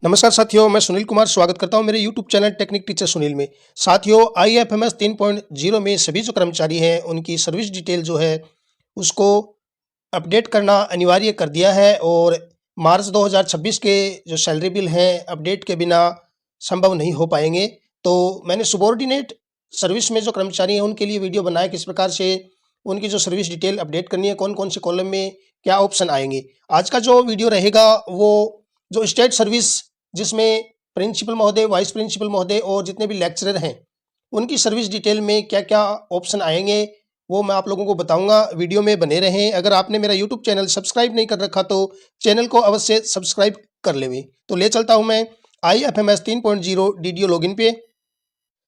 नमस्कार साथियों, मैं सुनील कुमार स्वागत करता हूं मेरे YouTube channel technique teacher Sunil में। साथियों, IFMS 3.0 में सभी जो कर्मचारी हैं उनकी सर्विस डिटेल जो है उसको अपडेट करना अनिवार्य कर दिया है और मार्च 2026 के जो सैलरी बिल हैं अपडेट के बिना संभव नहीं हो पाएंगे। तो मैंने सुबॉर्डिनेट सर्विस में जो कर्मचारी हैं उनके लिए वीडियो बनाया किस प्रकार से उनकी जो सर्विस डिटेल अपडेट करनी है, कौन कौन से कॉलम में क्या ऑप्शन आएंगे। आज का जो वीडियो रहेगा वो जो स्टेट सर्विस जिसमें प्रिंसिपल महोदय, वाइस प्रिंसिपल महोदय और जितने भी लेक्चरर हैं उनकी सर्विस डिटेल में क्या क्या ऑप्शन आएंगे वो मैं आप लोगों को बताऊंगा। वीडियो में बने रहें। अगर आपने मेरा यूट्यूब चैनल सब्सक्राइब नहीं कर रखा तो चैनल को अवश्य सब्सक्राइब कर लें। तो ले चलता हूं मैं IFMS 3.0 DDO लॉगिन पे।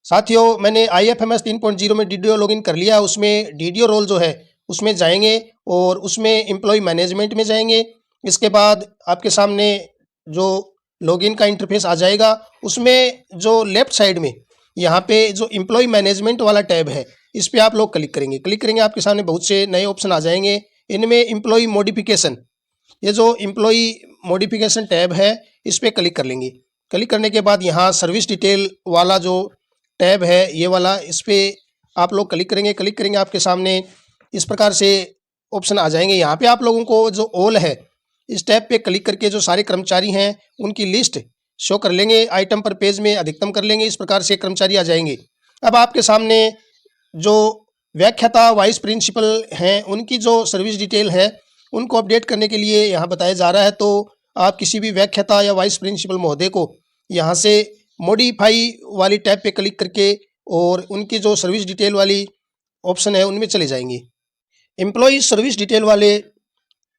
साथियों, मैंने IFMS 3.0 में DDO लॉगिन कर लिया। उसमें DDO रोल जो है उसमें जाएंगे और उसमें एम्प्लॉय मैनेजमेंट में जाएंगे। इसके बाद आपके सामने जो लॉगिन का इंटरफेस आ जाएगा। उसमें जो लेफ्ट साइड में यहाँ पे जो एम्प्लॉय मैनेजमेंट वाला टैब है इस पे आप लोग क्लिक करेंगे आपके सामने बहुत से नए ऑप्शन आ जाएंगे। इनमें एम्प्लॉय मॉडिफिकेशन, ये जो एम्प्लॉय मॉडिफिकेशन टैब है इस पे क्लिक कर लेंगे। क्लिक करने के बाद यहाँ सर्विस डिटेल वाला जो टैब है ये वाला, इस पे आप लोग क्लिक करेंगे आपके सामने इस प्रकार से ऑप्शन आ जाएंगे। यहाँ पे आप लोगों को जो ऑल है इस टैब पे क्लिक करके जो सारे कर्मचारी हैं उनकी लिस्ट शो कर लेंगे। आइटम पर पेज में अधिकतम कर लेंगे। इस प्रकार से कर्मचारी आ जाएंगे। अब आपके सामने जो व्याख्याता वाइस प्रिंसिपल हैं उनकी जो सर्विस डिटेल है उनको अपडेट करने के लिए यहाँ बताया जा रहा है। तो आप किसी भी व्याख्याता या वाइस प्रिंसिपल महोदय को यहाँ से मॉडिफाई वाली टैब पे क्लिक करके और उनकी जो सर्विस डिटेल वाली ऑप्शन है उनमें चले जाएंगे। एम्प्लॉय सर्विस डिटेल वाले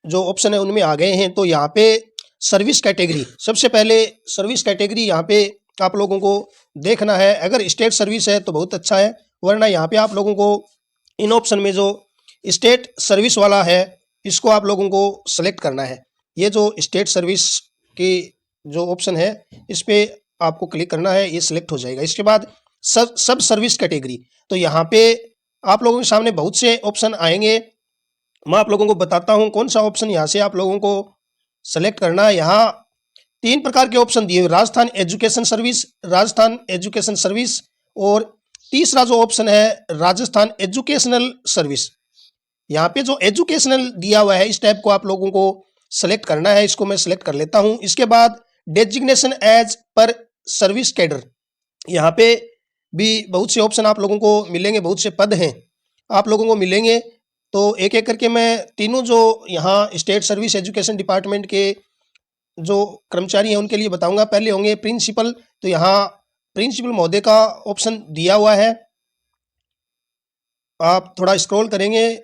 जो ऑप्शन है उनमें आ गए हैं। तो यहाँ पे सर्विस कैटेगरी, सबसे पहले सर्विस कैटेगरी यहाँ पे आप लोगों को देखना है। अगर स्टेट सर्विस है तो बहुत अच्छा है, वरना यहाँ पे आप लोगों को इन ऑप्शन में जो स्टेट सर्विस वाला है इसको आप लोगों को सेलेक्ट करना है। ये जो स्टेट सर्विस की जो ऑप्शन है इस पे आपको क्लिक करना है, ये सिलेक्ट हो जाएगा। इसके बाद सब सर्विस कैटेगरी, तो यहाँ पे आप लोगों के सामने बहुत से ऑप्शन आएंगे। मैं आप लोगों को बताता हूं कौन सा ऑप्शन यहाँ से आप लोगों को सेलेक्ट करना है। यहाँ 3 प्रकार के ऑप्शन दिए हुए, राजस्थान एजुकेशन सर्विस और तीसरा जो ऑप्शन है राजस्थान एजुकेशनल सर्विस। यहाँ पे जो एजुकेशनल दिया हुआ है इस टैब को आप लोगों को सेलेक्ट करना है। इसको मैं सेलेक्ट कर लेता हूँ। इसके बाद designation as per service cadre, यहाँ पे भी बहुत से ऑप्शन आप लोगों को मिलेंगे, बहुत से पद हैं आप लोगों को मिलेंगे। तो एक एक करके मैं तीनों जो यहाँ स्टेट सर्विस एजुकेशन डिपार्टमेंट के जो कर्मचारी हैं उनके लिए बताऊंगा। पहले होंगे प्रिंसिपल, तो यहाँ प्रिंसिपल महोदय का ऑप्शन दिया हुआ है। आप थोड़ा स्क्रॉल करेंगे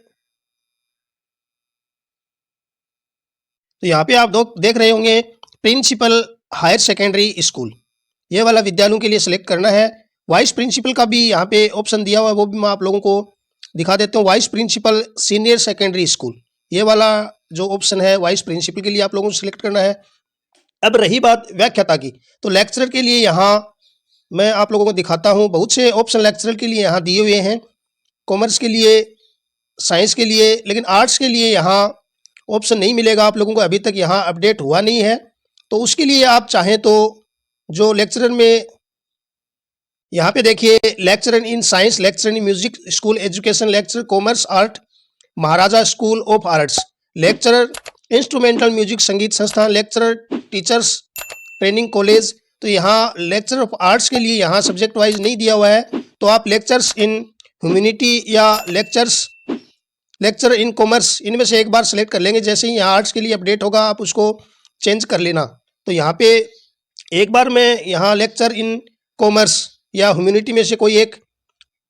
तो यहाँ पे आप देख रहे होंगे प्रिंसिपल हायर सेकेंडरी स्कूल, ये वाला विद्यालयों के लिए सिलेक्ट करना है। वाइस प्रिंसिपल का भी यहाँ पे ऑप्शन दिया हुआ है, वो भी मैं आप लोगों को दिखा देता हूँ। Vice principal senior secondary school, ये वाला जो ऑप्शन है वाइस प्रिंसिपल के लिए आप लोगों को सिलेक्ट करना है। अब रही बात व्याख्याता की, तो लेक्चरर के लिए यहाँ मैं आप लोगों को दिखाता हूँ। बहुत से ऑप्शन लेक्चरर के लिए यहाँ दिए हुए हैं, कॉमर्स के लिए, साइंस के लिए, लेकिन आर्ट्स के लिए यहाँ ऑप्शन नहीं मिलेगा आप लोगों को, अभी तक यहाँ अपडेट हुआ नहीं है। तो उसके लिए आप चाहें तो जो लेक्चरर में यहाँ पे देखिए, lecturer in science, lecturer in music school education, lecturer commerce art Maharaja school of arts, lecturer instrumental music संगीत संस्थान, लेक्चरर टीचर्स ट्रेनिंग कॉलेज। तो यहाँ लेक्चरर ऑफ आर्ट्स के लिए यहाँ सब्जेक्ट वाइज नहीं दिया हुआ है। तो आप लेक्चर्स इन ह्यूमैनिटी या लेक्चर इन कॉमर्स, इनमें से एक बार सेलेक्ट कर लेंगे। जैसे ही यहाँ आर्ट्स के लिए अपडेट होगा आप उसको चेंज कर लेना। तो यहाँ पे एक बार मैं यहाँ लेक्चर इन कॉमर्स या ह्यूमैनिटी में से कोई एक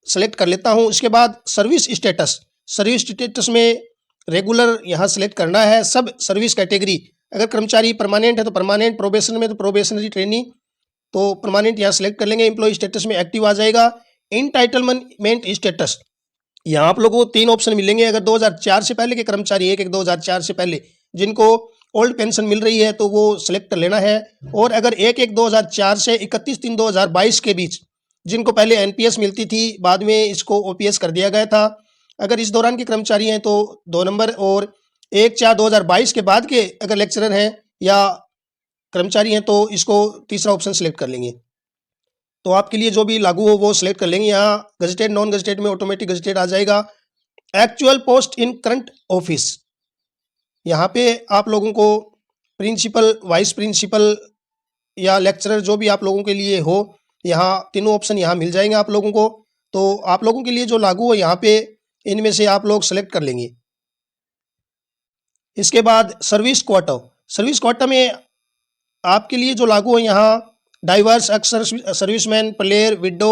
सेलेक्ट कर लेता हूँ। उसके बाद सर्विस स्टेटस में रेगुलर यहाँ सेलेक्ट करना है। सब सर्विस कैटेगरी, अगर कर्मचारी परमानेंट है तो परमानेंट, प्रोबेशन में तो प्रोबेशनरी ट्रेनिंग, तो परमानेंट यहाँ सेलेक्ट कर लेंगे। एम्प्लॉय स्टेटस में एक्टिव आ जाएगा। इंटाइटलमेंट स्टेटस, यहाँ आप लोगों को 3 ऑप्शन मिलेंगे। अगर 2004 से पहले के कर्मचारी, एक 2004 से पहले जिनको ओल्ड पेंशन मिल रही है तो वो सिलेक्ट कर लेना है। और अगर 1/1/2004 से 31/3/2022 के बीच जिनको पहले एनपीएस मिलती थी, बाद में इसको ओपीएस कर दिया गया था, अगर इस दौरान के कर्मचारी हैं तो 2 नंबर, और 1/4/2022 के बाद के अगर लेक्चरर हैं या कर्मचारी हैं तो इसको तीसरा ऑप्शन सेलेक्ट कर लेंगे। तो आपके लिए जो भी लागू हो वो सिलेक्ट कर लेंगे। यहाँ गजेटेड नॉन गजेटेड में ऑटोमेटिक गजेटेड आ जाएगा। एक्चुअल पोस्ट इन करंट ऑफिस, यहाँ पे आप लोगों को प्रिंसिपल, वाइस प्रिंसिपल या लेक्चरर जो भी आप लोगों के लिए हो, यहाँ तीनों ऑप्शन यहाँ मिल जाएंगे आप लोगों को। तो आप लोगों के लिए जो लागू हो यहाँ पे इनमें से आप लोग सेलेक्ट कर लेंगे। इसके बाद सर्विस क्वाटा, सर्विस क्वाटा में आपके लिए जो लागू हो यहाँ डाइवर्स, अक्सर सर्विसमैन, प्लेयर, विडो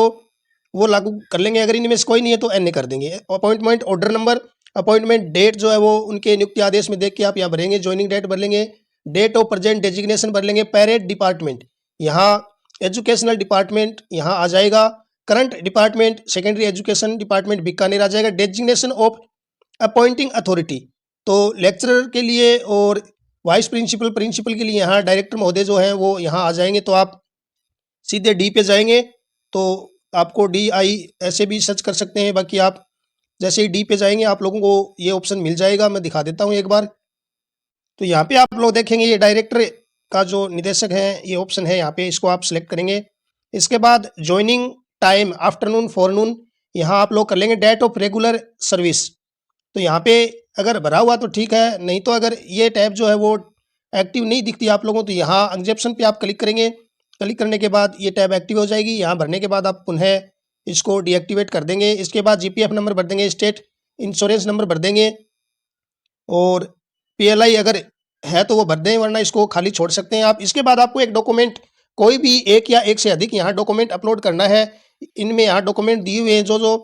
वो लागू कर लेंगे। अगर इनमें से कोई नहीं है तो एन कर देंगे। Appointment order number, appointment date जो है वो उनके नियुक्ति आदेश में देख के आप यहाँ भरेंगे। ज्वाइनिंग डेट भर लेंगे। डेट ऑफ प्रेजेंट डेजिग्नेशन भर लेंगे। पैरेड डिपार्टमेंट, यहाँ एजुकेशनल डिपार्टमेंट यहाँ आ जाएगा। Current department secondary education department Bikaner आ जाएगा। डेजिग्नेशन ऑफ अपॉइंटिंग अथॉरिटी, तो लेक्चरर के लिए और वाइस प्रिंसिपल, प्रिंसिपल के लिए यहाँ डायरेक्टर महोदय जो हैं वो यहाँ आ जाएंगे। तो आप सीधे डी पे जाएंगे तो आपको DI ऐसे भी सर्च कर सकते हैं। बाकी आप जैसे ही डी पे जाएंगे आप लोगों को ये ऑप्शन मिल जाएगा। मैं दिखा देता हूँ एक बार। तो यहाँ पे आप लोग देखेंगे ये डायरेक्टर का जो निदेशक है ये ऑप्शन है, यहाँ पे इसको आप सिलेक्ट करेंगे। इसके बाद ज्वाइनिंग टाइम आफ्टरनून, फॉरनून, यहाँ आप लोग कर लेंगे। डेट ऑफ रेगुलर सर्विस, तो यहाँ पे अगर भरा हुआ तो ठीक है, नहीं तो अगर ये टैब जो है वो एक्टिव नहीं दिखती आप लोगों तो यहाँ एग्जेप्शन पे आप क्लिक करेंगे। क्लिक करने के बाद ये टैब एक्टिव हो जाएगी। यहाँ भरने के बाद आप पुनः इसको डीएक्टिवेट कर देंगे। इसके बाद GPF नंबर भर देंगे, स्टेट इंश्योरेंस नंबर भर देंगे और PLI अगर है तो वो भर दें, वरना इसको खाली छोड़ सकते हैं आप। इसके बाद आपको एक डॉक्यूमेंट, कोई भी एक या एक से अधिक यहाँ डॉक्यूमेंट अपलोड करना है। इनमें यहाँ डॉक्यूमेंट दिए हुए हैं जो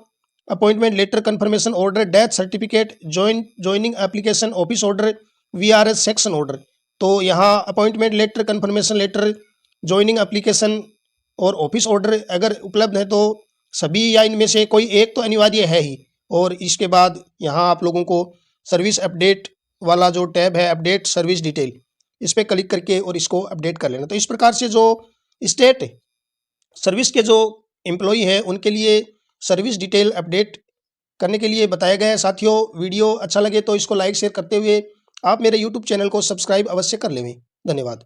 appointment letter, confirmation order, death certificate, joining application, office order, VRS section order. तो यहाँ appointment letter, confirmation letter, joining application और ऑफिस ऑर्डर अगर उपलब्ध है तो सभी या इनमें से कोई एक तो अनिवार्य है ही। और इसके बाद यहाँ आप लोगों को सर्विस अपडेट वाला जो टैब है, अपडेट सर्विस डिटेल, इस पर क्लिक करके और इसको अपडेट कर लेना। तो इस प्रकार से जो स्टेट सर्विस के जो एम्प्लॉई हैं उनके लिए सर्विस डिटेल अपडेट करने के लिए बताया गया है। साथियों, वीडियो अच्छा लगे तो इसको लाइक शेयर करते हुए आप मेरे YouTube चैनल को सब्सक्राइब अवश्य कर लें। धन्यवाद।